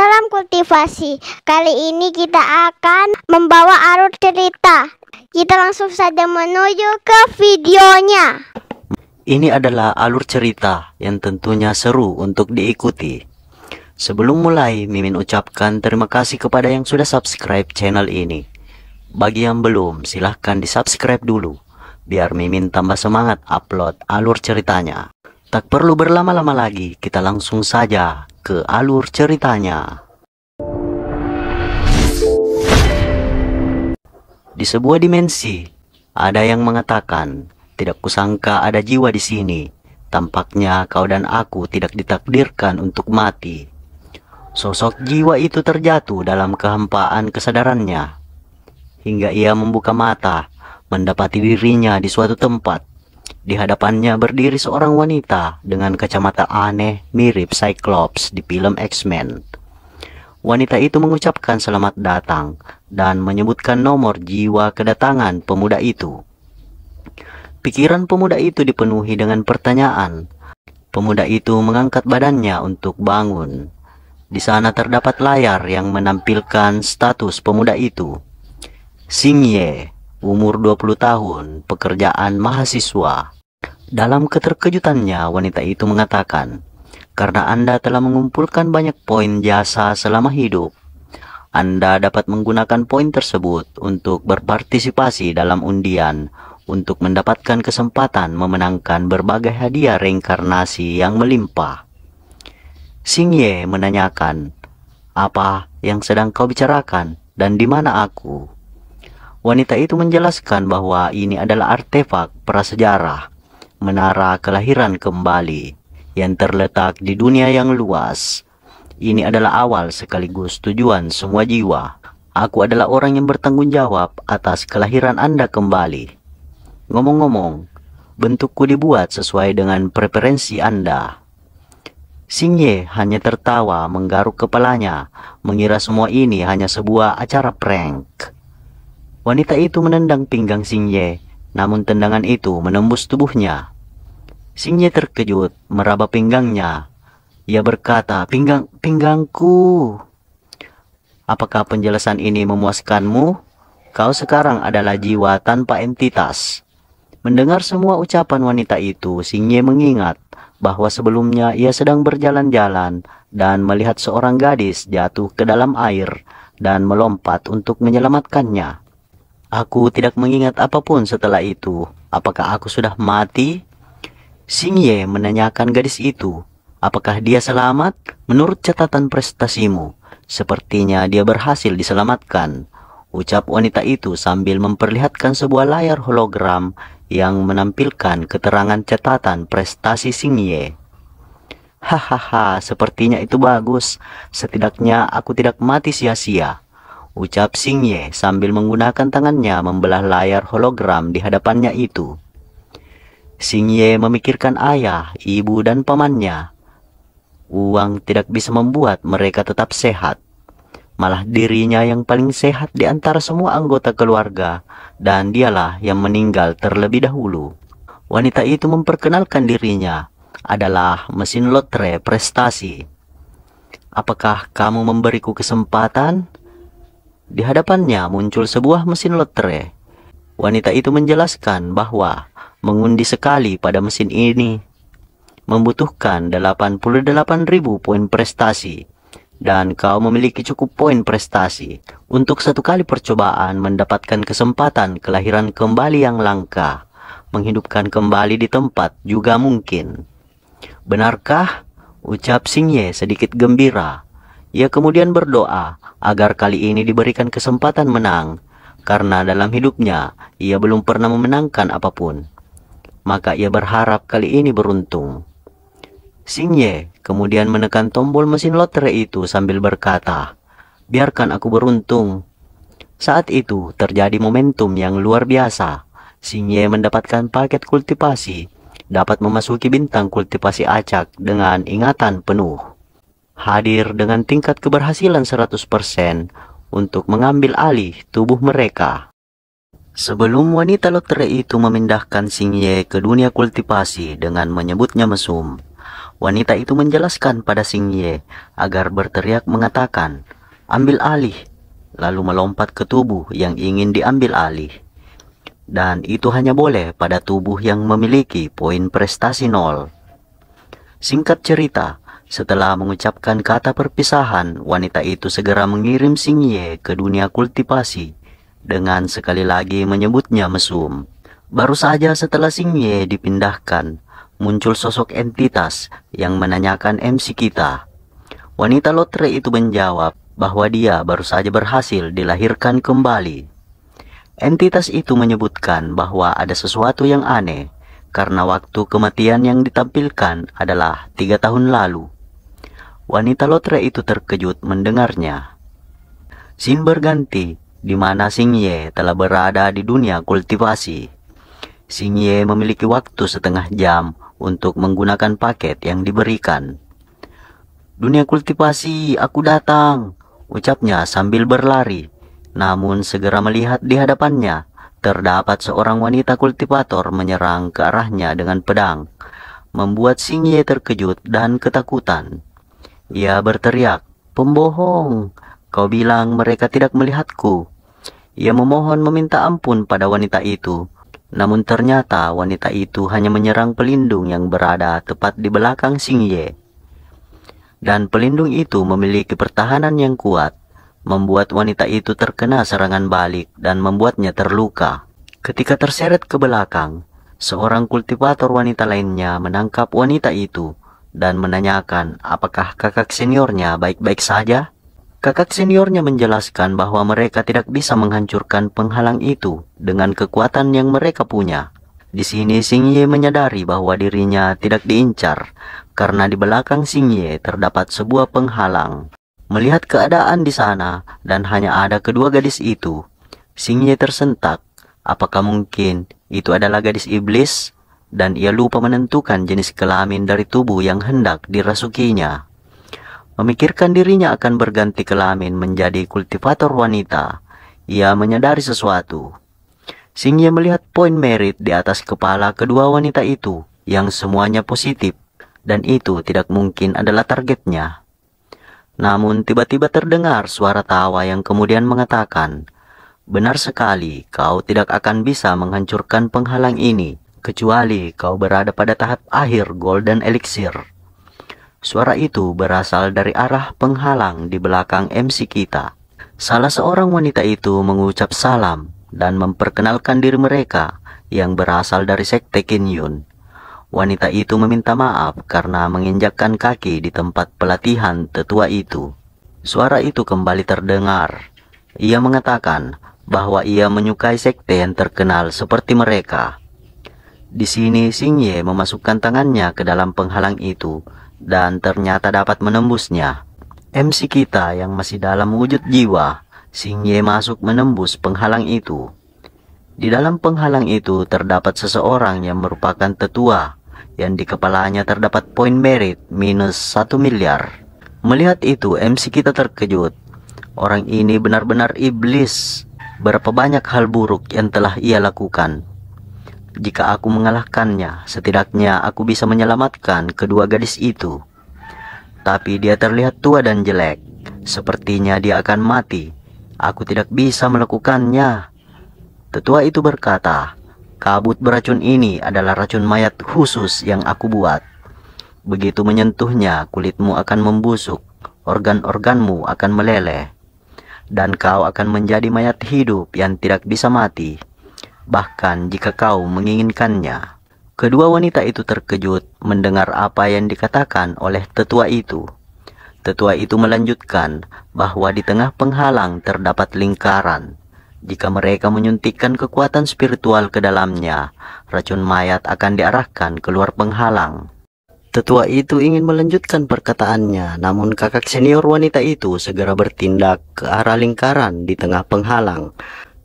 Salam kultivasi. Kali ini kita akan membawa alur cerita. Kita langsung saja menuju ke videonya. Ini adalah alur cerita yang tentunya seru untuk diikuti. Sebelum mulai, Mimin ucapkan terima kasih kepada yang sudah subscribe channel ini. Bagi yang belum, silahkan di-subscribe dulu, biar Mimin tambah semangat upload alur ceritanya. Tak perlu berlama-lama lagi, kita langsung saja ke alur ceritanya. Di sebuah dimensi, ada yang mengatakan, tidak kusangka ada jiwa di sini. Tampaknya kau dan aku tidak ditakdirkan untuk mati. Sosok jiwa itu terjatuh dalam kehampaan kesadarannya, hingga ia membuka mata, mendapati dirinya di suatu tempat. Di hadapannya berdiri seorang wanita dengan kacamata aneh mirip Cyclops di film X-Men. Wanita itu mengucapkan selamat datang dan menyebutkan nomor jiwa kedatangan pemuda itu. Pikiran pemuda itu dipenuhi dengan pertanyaan. Pemuda itu mengangkat badannya untuk bangun. Di sana terdapat layar yang menampilkan status pemuda itu. Xingye, umur 20 tahun, pekerjaan mahasiswa. Dalam keterkejutannya, wanita itu mengatakan, karena Anda telah mengumpulkan banyak poin jasa selama hidup, Anda dapat menggunakan poin tersebut untuk berpartisipasi dalam undian untuk mendapatkan kesempatan memenangkan berbagai hadiah reinkarnasi yang melimpah. Xingye menanyakan, apa yang sedang kau bicarakan dan di mana aku? Wanita itu menjelaskan bahwa ini adalah artefak prasejarah, menara kelahiran kembali, yang terletak di dunia yang luas. Ini adalah awal sekaligus tujuan semua jiwa. Aku adalah orang yang bertanggung jawab atas kelahiran Anda kembali. Ngomong-ngomong, bentukku dibuat sesuai dengan preferensi Anda. Xingye hanya tertawa menggaruk kepalanya, mengira semua ini hanya sebuah acara prank. Wanita itu menendang pinggang Xingye, namun tendangan itu menembus tubuhnya. Xingye terkejut, meraba pinggangnya. Ia berkata, pinggangku. Apakah penjelasan ini memuaskanmu? Kau sekarang adalah jiwa tanpa entitas. Mendengar semua ucapan wanita itu, Xingye mengingat bahwa sebelumnya ia sedang berjalan-jalan dan melihat seorang gadis jatuh ke dalam air dan melompat untuk menyelamatkannya. Aku tidak mengingat apapun setelah itu. Apakah aku sudah mati? Xingye menanyakan gadis itu. Apakah dia selamat? Menurut catatan prestasimu, sepertinya dia berhasil diselamatkan, ucap wanita itu sambil memperlihatkan sebuah layar hologram yang menampilkan keterangan catatan prestasi Xingye. Hahaha, sepertinya itu bagus. Setidaknya aku tidak mati sia-sia, ucap Xingye sambil menggunakan tangannya membelah layar hologram di hadapannya itu. Xingye memikirkan ayah, ibu, dan pamannya. Uang tidak bisa membuat mereka tetap sehat. Malah dirinya yang paling sehat di antara semua anggota keluarga, dan dialah yang meninggal terlebih dahulu. Wanita itu memperkenalkan dirinya adalah mesin lotre prestasi. Apakah kamu memberiku kesempatan? Di hadapannya muncul sebuah mesin lotre. Wanita itu menjelaskan bahwa mengundi sekali pada mesin ini membutuhkan 88.000 poin prestasi, dan kau memiliki cukup poin prestasi untuk satu kali percobaan mendapatkan kesempatan kelahiran kembali yang langka. Menghidupkan kembali di tempat juga mungkin. Benarkah? Ucap Xingye sedikit gembira. Ia kemudian berdoa agar kali ini diberikan kesempatan menang, karena dalam hidupnya ia belum pernah memenangkan apapun. Maka ia berharap kali ini beruntung. Xingye kemudian menekan tombol mesin lotre itu sambil berkata, biarkan aku beruntung. Saat itu terjadi momentum yang luar biasa. Xingye mendapatkan paket kultivasi, dapat memasuki bintang kultivasi acak dengan ingatan penuh. Hadir dengan tingkat keberhasilan 100% untuk mengambil alih tubuh mereka. Sebelum wanita lotre itu memindahkan Xingye ke dunia kultivasi dengan menyebutnya mesum, Wanita itu menjelaskan pada Xingye agar berteriak mengatakan, "Ambil alih," lalu melompat ke tubuh yang ingin diambil alih. Dan itu hanya boleh pada tubuh yang memiliki poin prestasi 0. Singkat cerita, setelah mengucapkan kata perpisahan, wanita itu segera mengirim Xingye ke dunia kultivasi dengan sekali lagi menyebutnya mesum. Baru saja setelah Xingye dipindahkan, muncul sosok entitas yang menanyakan MC kita. Wanita lotre itu menjawab bahwa dia baru saja berhasil dilahirkan kembali. Entitas itu menyebutkan bahwa ada sesuatu yang aneh, karena waktu kematian yang ditampilkan adalah 3 tahun lalu. Wanita lotre itu terkejut mendengarnya. Scene berganti, di mana Xingye telah berada di dunia kultivasi. Xingye memiliki waktu setengah jam untuk menggunakan paket yang diberikan. "Dunia kultivasi, aku datang," ucapnya sambil berlari. Namun segera melihat di hadapannya, terdapat seorang wanita kultivator menyerang ke arahnya dengan pedang, membuat Xingye terkejut dan ketakutan. Ia berteriak, "Pembohong, kau bilang mereka tidak melihatku." Ia memohon meminta ampun pada wanita itu, namun ternyata wanita itu hanya menyerang pelindung yang berada tepat di belakang Xingye. Dan pelindung itu memiliki pertahanan yang kuat, membuat wanita itu terkena serangan balik dan membuatnya terluka. Ketika terseret ke belakang, seorang kultivator wanita lainnya menangkap wanita itu dan menanyakan apakah kakak seniornya baik-baik saja. Kakak seniornya menjelaskan bahwa mereka tidak bisa menghancurkan penghalang itu dengan kekuatan yang mereka punya. Di sini Xingye menyadari bahwa dirinya tidak diincar karena di belakang Xingye terdapat sebuah penghalang. Melihat keadaan di sana dan hanya ada kedua gadis itu, Xingye tersentak. Apakah mungkin itu adalah gadis iblis? Dan ia lupa menentukan jenis kelamin dari tubuh yang hendak dirasukinya. Memikirkan dirinya akan berganti kelamin menjadi kultivator wanita, ia menyadari sesuatu. Xingye melihat poin merit di atas kepala kedua wanita itu yang semuanya positif, dan itu tidak mungkin adalah targetnya. Namun tiba-tiba terdengar suara tawa yang kemudian mengatakan, "Benar sekali, kau tidak akan bisa menghancurkan penghalang ini, kecuali kau berada pada tahap akhir Golden Elixir." Suara itu berasal dari arah penghalang di belakang MC kita. Salah seorang wanita itu mengucap salam dan memperkenalkan diri mereka yang berasal dari sekte Qinyun. Wanita itu meminta maaf karena menginjakkan kaki di tempat pelatihan tetua itu. Suara itu kembali terdengar. Ia mengatakan bahwa ia menyukai sekte yang terkenal seperti mereka. Di sini Xingye memasukkan tangannya ke dalam penghalang itu dan ternyata dapat menembusnya. MC kita yang masih dalam wujud jiwa, Xingye masuk menembus penghalang itu. Di dalam penghalang itu terdapat seseorang yang merupakan tetua, yang di kepalanya terdapat poin merit minus 1 miliar. Melihat itu, MC kita terkejut. Orang ini benar-benar iblis. Berapa banyak hal buruk yang telah ia lakukan. Jika aku mengalahkannya, setidaknya aku bisa menyelamatkan kedua gadis itu. Tapi dia terlihat tua dan jelek. Sepertinya dia akan mati. Aku tidak bisa melakukannya. Tetua itu berkata, "Kabut beracun ini adalah racun mayat khusus yang aku buat. Begitu menyentuhnya, kulitmu akan membusuk, organ-organmu akan meleleh, dan kau akan menjadi mayat hidup yang tidak bisa mati, bahkan jika kau menginginkannya." Kedua wanita itu terkejut mendengar apa yang dikatakan oleh tetua itu. Tetua itu melanjutkan bahwa di tengah penghalang terdapat lingkaran. Jika mereka menyuntikkan kekuatan spiritual ke dalamnya, racun mayat akan diarahkan keluar penghalang. Tetua itu ingin melanjutkan perkataannya, namun kakak senior wanita itu segera bertindak ke arah lingkaran di tengah penghalang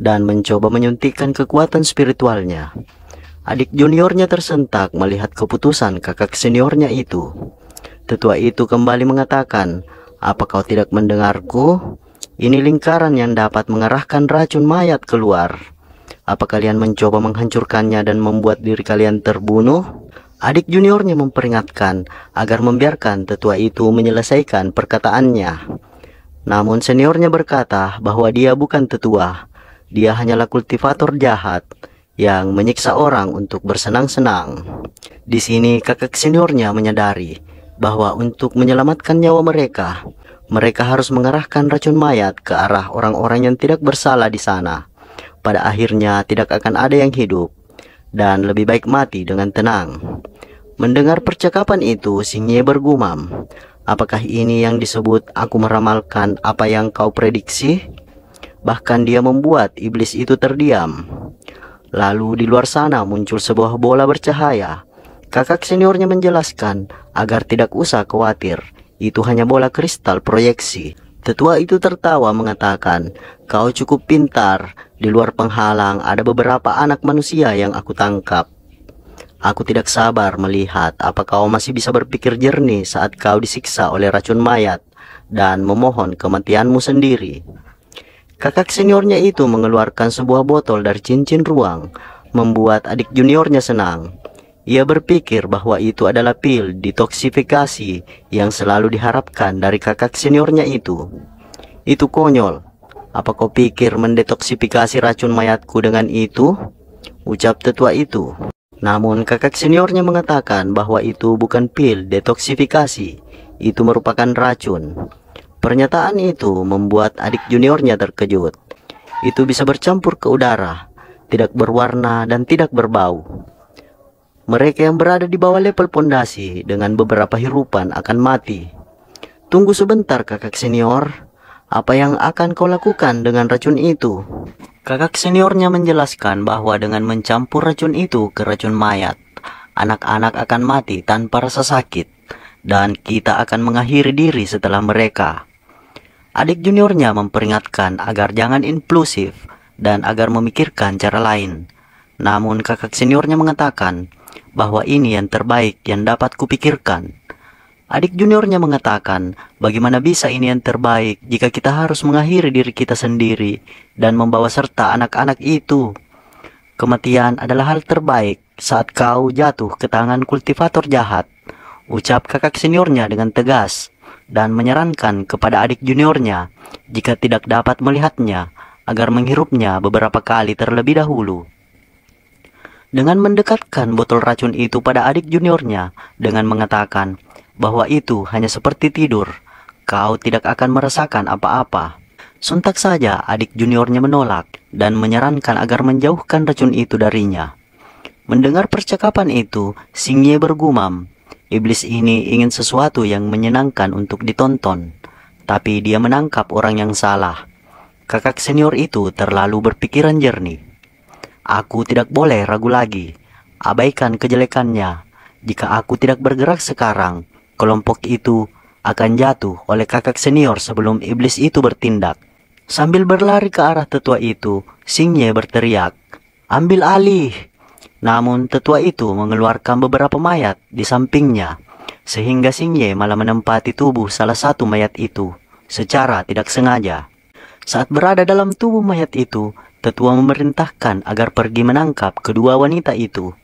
dan mencoba menyuntikkan kekuatan spiritualnya. Adik juniornya tersentak melihat keputusan kakak seniornya itu. Tetua itu kembali mengatakan, "Apa kau tidak mendengarku? Ini lingkaran yang dapat mengarahkan racun mayat keluar. Apa kalian mencoba menghancurkannya dan membuat diri kalian terbunuh? Adik juniornya memperingatkan agar membiarkan tetua itu menyelesaikan perkataannya. Namun seniornya berkata bahwa dia bukan tetua, dia hanyalah kultivator jahat yang menyiksa orang untuk bersenang-senang. Di sini kakak seniornya menyadari bahwa untuk menyelamatkan nyawa mereka, mereka harus mengarahkan racun mayat ke arah orang-orang yang tidak bersalah di sana. Pada akhirnya tidak akan ada yang hidup, dan lebih baik mati dengan tenang. Mendengar percakapan itu, Xingye bergumam, "Apakah ini yang disebut aku meramalkan apa yang kau prediksi?" Bahkan dia membuat iblis itu terdiam. Lalu di luar sana muncul sebuah bola bercahaya. Kakak seniornya menjelaskan agar tidak usah khawatir, itu hanya bola kristal proyeksi. Tetua itu tertawa mengatakan, "Kau cukup pintar. Di luar penghalang ada beberapa anak manusia yang aku tangkap. Aku tidak sabar melihat apa kau masih bisa berpikir jernih saat kau disiksa oleh racun mayat dan memohon kematianmu sendiri." Kakak seniornya itu mengeluarkan sebuah botol dari cincin ruang, membuat adik juniornya senang. Ia berpikir bahwa itu adalah pil detoksifikasi yang selalu diharapkan dari kakak seniornya itu. "Itu konyol. Apa kau pikir mendetoksifikasi racun mayatku dengan itu?" ucap tetua itu. Namun kakak seniornya mengatakan bahwa itu bukan pil detoksifikasi, itu merupakan racun. Pernyataan itu membuat adik juniornya terkejut. Itu bisa bercampur ke udara, tidak berwarna dan tidak berbau. Mereka yang berada di bawah level pondasi dengan beberapa hirupan akan mati. "Tunggu sebentar kakak senior, apa yang akan kau lakukan dengan racun itu?" Kakak seniornya menjelaskan bahwa dengan mencampur racun itu ke racun mayat, anak-anak akan mati tanpa rasa sakit, dan kita akan mengakhiri diri setelah mereka. Adik juniornya memperingatkan agar jangan impulsif dan agar memikirkan cara lain. Namun kakak seniornya mengatakan bahwa ini yang terbaik yang dapat kupikirkan. Adik juniornya mengatakan, "Bagaimana bisa ini yang terbaik jika kita harus mengakhiri diri kita sendiri dan membawa serta anak-anak itu? Kematian adalah hal terbaik saat kau jatuh ke tangan kultivator jahat," ucap kakak seniornya dengan tegas, dan menyarankan kepada adik juniornya jika tidak dapat melihatnya agar menghirupnya beberapa kali terlebih dahulu. Dengan mendekatkan botol racun itu pada adik juniornya dengan mengatakan bahwa itu hanya seperti tidur, kau tidak akan merasakan apa-apa. Sontak saja adik juniornya menolak dan menyarankan agar menjauhkan racun itu darinya. Mendengar percakapan itu, Xingye bergumam, iblis ini ingin sesuatu yang menyenangkan untuk ditonton, tapi dia menangkap orang yang salah. Kakak senior itu terlalu berpikiran jernih. "Aku tidak boleh ragu lagi, abaikan kejelekannya. Jika aku tidak bergerak sekarang, kelompok itu akan jatuh oleh kakak senior sebelum iblis itu bertindak." Sambil berlari ke arah tetua itu, Xingye berteriak, "Ambil alih!" Namun tetua itu mengeluarkan beberapa mayat di sampingnya, sehingga Xingye malah menempati tubuh salah satu mayat itu secara tidak sengaja. Saat berada dalam tubuh mayat itu, tetua memerintahkan agar pergi menangkap kedua wanita itu.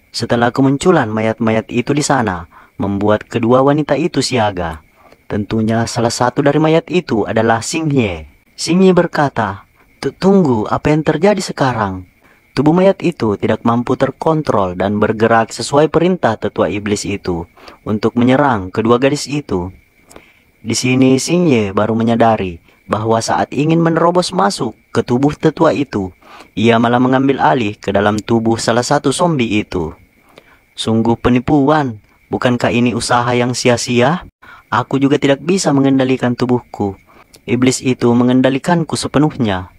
Setelah kemunculan mayat-mayat itu di sana, membuat kedua wanita itu siaga. Tentunya salah satu dari mayat itu adalah Xingye. Xingye berkata, "Tunggu, apa yang terjadi sekarang?" Tubuh mayat itu tidak mampu terkontrol dan bergerak sesuai perintah tetua iblis itu untuk menyerang kedua gadis itu. Di sini Xingye baru menyadari bahwa saat ingin menerobos masuk ke tubuh tetua itu, ia malah mengambil alih ke dalam tubuh salah satu zombie itu. Sungguh penipuan. Bukankah ini usaha yang sia-sia? Aku juga tidak bisa mengendalikan tubuhku. Iblis itu mengendalikanku sepenuhnya.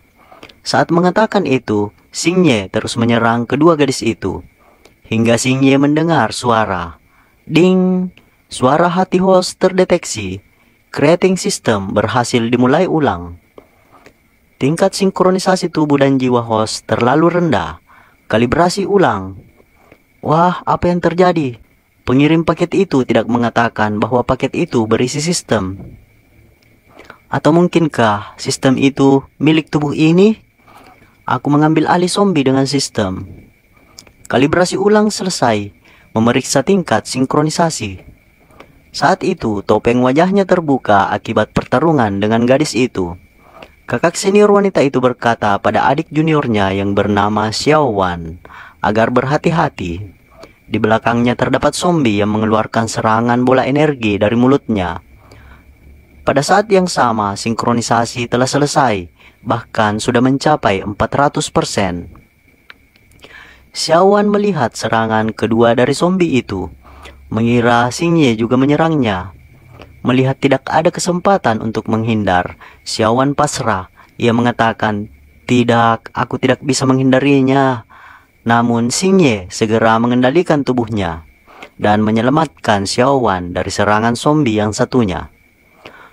Saat mengatakan itu, Xingye terus menyerang kedua gadis itu. Hingga Xingye mendengar suara. Ding! Suara hati host terdeteksi. Creating system berhasil dimulai ulang. Tingkat sinkronisasi tubuh dan jiwa host terlalu rendah. Kalibrasi ulang. Wah, apa yang terjadi? Pengirim paket itu tidak mengatakan bahwa paket itu berisi sistem. Atau mungkinkah sistem itu milik tubuh ini? Aku mengambil alih zombie dengan sistem. Kalibrasi ulang selesai. memeriksa tingkat sinkronisasi. Saat itu, topeng wajahnya terbuka akibat pertarungan dengan gadis itu. Kakak senior wanita itu berkata pada adik juniornya yang bernama Xiao Wan agar berhati-hati. Di belakangnya terdapat zombie yang mengeluarkan serangan bola energi dari mulutnya. Pada saat yang sama, sinkronisasi telah selesai, bahkan sudah mencapai 400%. Xiao Wan melihat serangan kedua dari zombie itu, mengira Xingye juga menyerangnya. Melihat tidak ada kesempatan untuk menghindar, Xiao Wan pasrah. Ia mengatakan, "Tidak, aku tidak bisa menghindarinya." Namun Xingye segera mengendalikan tubuhnya dan menyelamatkan Xiao Wan dari serangan zombie yang satunya.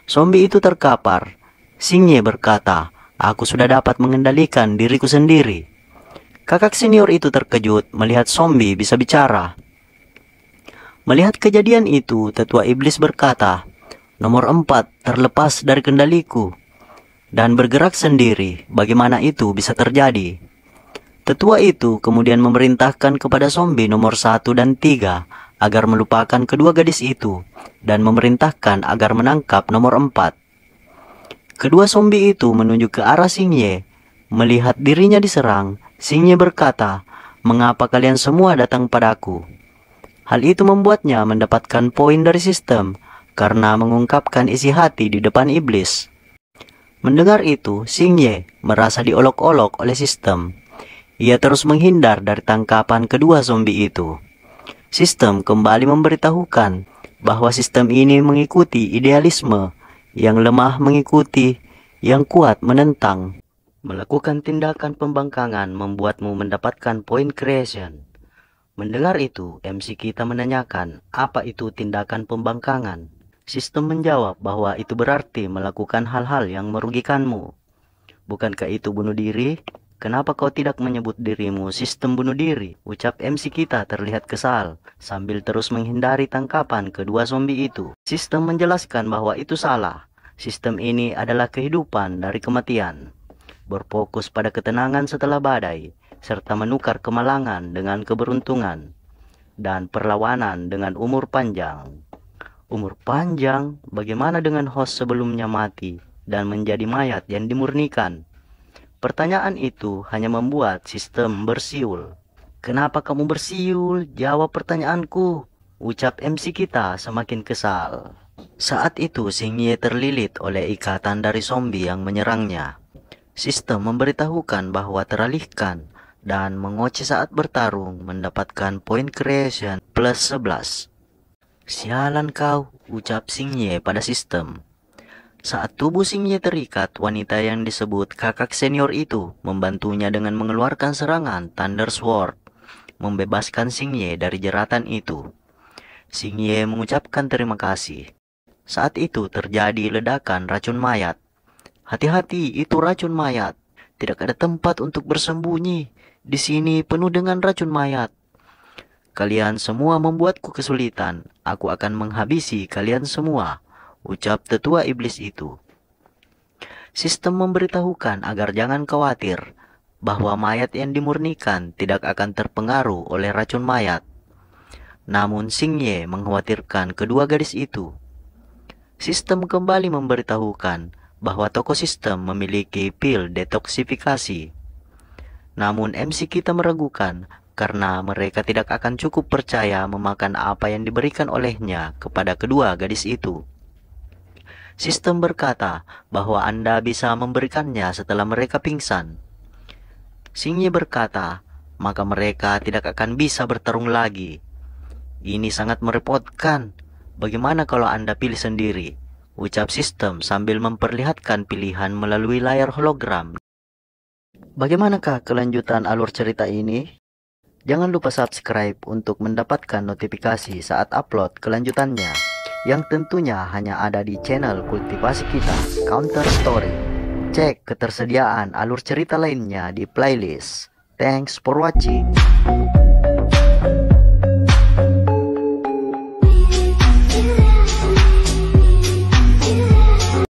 Zombie itu terkapar. Xingye berkata, "Aku sudah dapat mengendalikan diriku sendiri." Kakak senior itu terkejut melihat zombie bisa bicara. Melihat kejadian itu, tetua iblis berkata, "Nomor 4 terlepas dari kendaliku dan bergerak sendiri. Bagaimana itu bisa terjadi?" Tetua itu kemudian memerintahkan kepada zombie nomor 1 dan 3 agar melupakan kedua gadis itu dan memerintahkan agar menangkap nomor 4. Kedua zombie itu menuju ke arah Xingye. Melihat dirinya diserang, Xingye berkata, "Mengapa kalian semua datang padaku?" Hal itu membuatnya mendapatkan poin dari sistem karena mengungkapkan isi hati di depan iblis. Mendengar itu, Xingye merasa diolok-olok oleh sistem. Ia terus menghindar dari tangkapan kedua zombie itu. Sistem kembali memberitahukan bahwa sistem ini mengikuti idealisme, yang lemah mengikuti, yang kuat menentang. Melakukan tindakan pembangkangan membuatmu mendapatkan point creation. Mendengar itu, MC kita menanyakan, apa itu tindakan pembangkangan? Sistem menjawab bahwa itu berarti melakukan hal-hal yang merugikanmu. Bukankah itu bunuh diri? Kenapa kau tidak menyebut dirimu sistem bunuh diri? Ucap MC kita terlihat kesal, sambil terus menghindari tangkapan kedua zombie itu. Sistem menjelaskan bahwa itu salah. Sistem ini adalah kehidupan dari kematian. Berfokus pada ketenangan setelah badai, serta menukar kemalangan dengan keberuntungan, dan perlawanan dengan umur panjang. Umur panjang, bagaimana dengan host sebelumnya mati dan menjadi mayat yang dimurnikan? Pertanyaan itu hanya membuat sistem bersiul. "Kenapa kamu bersiul? Jawab pertanyaanku," ucap MC kita semakin kesal. Saat itu Xingye terlilit oleh ikatan dari zombie yang menyerangnya. Sistem memberitahukan bahwa teralihkan dan mengoci saat bertarung mendapatkan point creation plus 11. "Sialan kau," ucap Xingye pada sistem. Saat tubuh Xingye terikat, wanita yang disebut kakak senior itu membantunya dengan mengeluarkan serangan Thunder Sword, membebaskan Xingye dari jeratan itu. Xingye mengucapkan terima kasih. Saat itu terjadi ledakan racun mayat. "Hati-hati, itu racun mayat. Tidak ada tempat untuk bersembunyi. Di sini penuh dengan racun mayat. Kalian semua membuatku kesulitan. Aku akan menghabisi kalian semua," ucap tetua iblis itu. Sistem memberitahukan agar jangan khawatir bahwa mayat yang dimurnikan tidak akan terpengaruh oleh racun mayat. Namun Xingye mengkhawatirkan kedua gadis itu. Sistem kembali memberitahukan bahwa toko sistem memiliki pil detoksifikasi. Namun MC kita meragukan karena mereka tidak akan cukup percaya memakan apa yang diberikan olehnya kepada kedua gadis itu. Sistem berkata bahwa Anda bisa memberikannya setelah mereka pingsan. Xingye berkata, maka mereka tidak akan bisa bertarung lagi. "Ini sangat merepotkan. Bagaimana kalau Anda pilih sendiri?" ucap sistem sambil memperlihatkan pilihan melalui layar hologram. Bagaimanakah kelanjutan alur cerita ini? Jangan lupa subscribe untuk mendapatkan notifikasi saat upload kelanjutannya, yang tentunya hanya ada di channel kultivasi kita, Counter Story. Cek ketersediaan alur cerita lainnya di playlist. Thanks for watching.